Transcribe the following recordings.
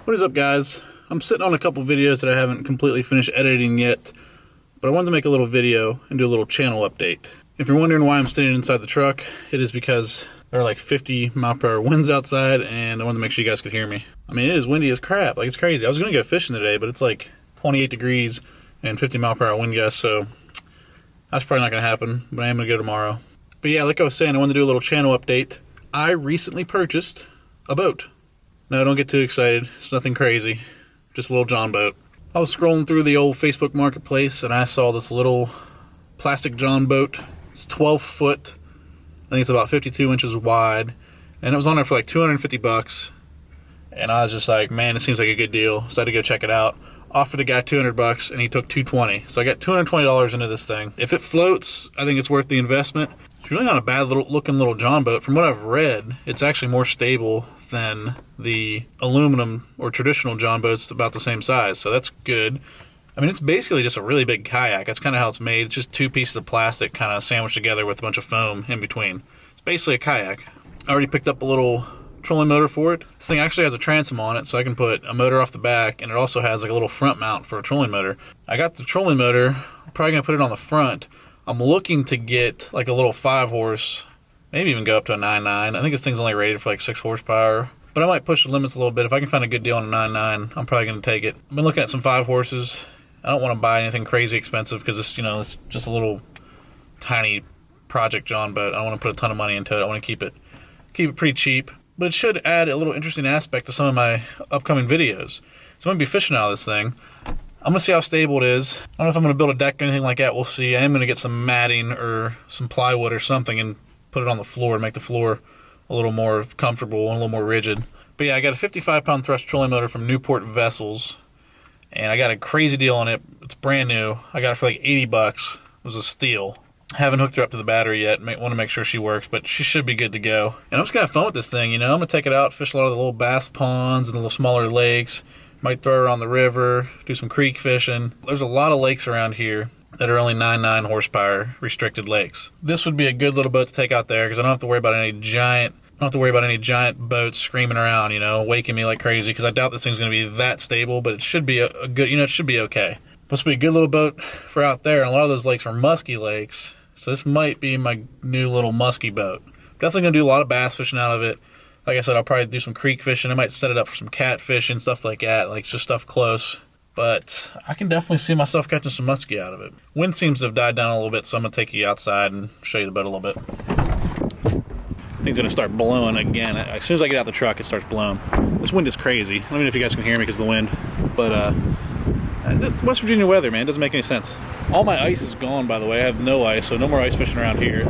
What is up, guys? I'm sitting on a couple videos that I haven't completely finished editing yet, but I wanted to make a little video and do a little channel update. If you're wondering why I'm sitting inside the truck, it is because there are like 50-mile-per-hour winds outside, and I wanted to make sure you guys could hear me. I mean, it is windy as crap. Like, it's crazy. I was going to go fishing today, but it's like 28 degrees and 50-mile-per-hour wind gusts, so that's probably not going to happen, but I am going to go tomorrow. But yeah, like I was saying, I wanted to do a little channel update. I recently purchased a boat. No, don't get too excited. It's nothing crazy. Just a little John boat. I was scrolling through the old Facebook Marketplace and I saw this little plastic John boat. It's 12 foot. I think it's about 52 inches wide. And it was on there for like 250 bucks. And I was just like, man, it seems like a good deal. So I had to go check it out. Offered the guy 200 bucks and he took 220. So I got $220 into this thing. If it floats, I think it's worth the investment. It's really not a bad looking little John boat. From what I've read, it's actually more stable than the aluminum or traditional John boats about the same size. So that's good. I mean, it's basically just a really big kayak. That's kind of how it's made. It's just two pieces of plastic kind of sandwiched together with a bunch of foam in between. It's basically a kayak. I already picked up a little trolling motor for it. This thing actually has a transom on it, so I can put a motor off the back, and it also has like a little front mount for a trolling motor. I got the trolling motor. I'm probably going to put it on the front. I'm looking to get like a little 5-horse, maybe even go up to a 9.9. I think this thing's only rated for like 6 horsepower, but I might push the limits a little bit. If I can find a good deal on a 9.9, I'm probably going to take it. I've been looking at some 5 horses. I don't want to buy anything crazy expensive because it's, it's just a little tiny project John boat. I don't want to put a ton of money into it. I want to keep it pretty cheap, but it should add a little interesting aspect to some of my upcoming videos. So I'm going to be fishing out of this thing. I'm going to see how stable it is. I don't know if I'm going to build a deck or anything like that. We'll see. I am going to get some matting or some plywood or something and put it on the floor and make the floor a little more comfortable and a little more rigid. But yeah, I got a 55-pound thrust trolling motor from Newport Vessels, and I got a crazy deal on it. It's brand new. I got it for like 80 bucks. It was a steal. I haven't hooked her up to the battery yet. Want to make sure she works, but she should be good to go. And I'm just going to have fun with this thing, I'm going to take it out, fish a lot of the little bass ponds and the little smaller lakes. Might throw her on the river, do some creek fishing. There's a lot of lakes around here that are only 9.9 horsepower restricted lakes. This would be a good little boat to take out there because I don't have to worry about any giant boats screaming around, waking me like crazy, because I doubt this thing's going to be that stable, but it should be a good, it should be okay. Supposed to be a good little boat for out there, and a lot of those lakes are musky lakes, so this might be my new little musky boat. Definitely going to do a lot of bass fishing out of it. Like I said, I'll probably do some creek fishing. I might set it up for some catfish and stuff like that, like just stuff close. But I can definitely see myself catching some muskie out of it. Wind seems to have died down a little bit, so I'm going to take you outside and show you the boat a little bit. Thing's going to start blowing again. As soon as I get out the truck, it starts blowing. This wind is crazy. I don't know if you guys can hear me because of the wind. But West Virginia weather, man, it doesn't make any sense. All my ice is gone, by the way. I have no ice, so no more ice fishing around here.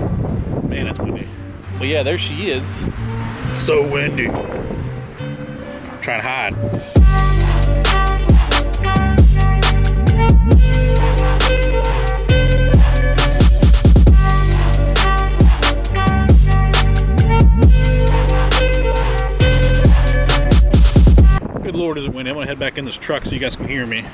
Man, that's windy. But yeah, there she is. It's so windy. I'm trying to hide. Good Lord, is it windy. I'm gonna head back in this truck so you guys can hear me.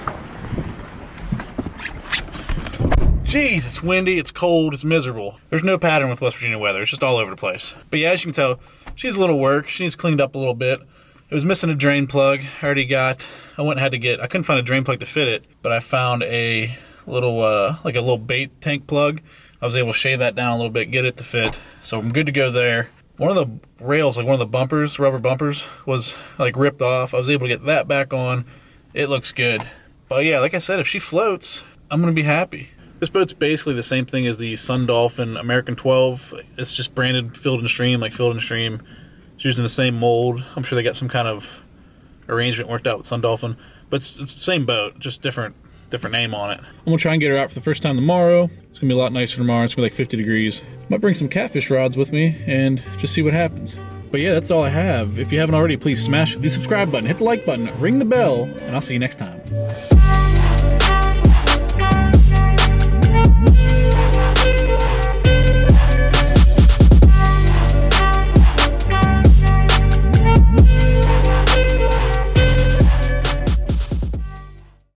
Jeez, it's windy, it's cold, it's miserable. There's no pattern with West Virginia weather. It's just all over the place. But yeah, as you can tell, she needs a little work. She needs cleaned up a little bit. It was missing a drain plug. I couldn't find a drain plug to fit it, but I found a little, like a little bait tank plug. I was able to shave that down a little bit, get it to fit. So I'm good to go there. One of the rails, like one of the bumpers, rubber bumpers, was like ripped off. I was able to get that back on. It looks good. But yeah, like I said, if she floats, I'm gonna be happy. This boat's basically the same thing as the Sun Dolphin American 12. It's just branded Field & Stream, like Field & Stream. It's using the same mold. I'm sure they got some kind of arrangement worked out with Sun Dolphin. But it's the same boat, just different name on it. I'm going to try and get her out for the first time tomorrow. It's going to be a lot nicer tomorrow. It's going to be like 50 degrees. Might bring some catfish rods with me and just see what happens. But yeah, that's all I have. If you haven't already, please smash the subscribe button, hit the like button, ring the bell, and I'll see you next time.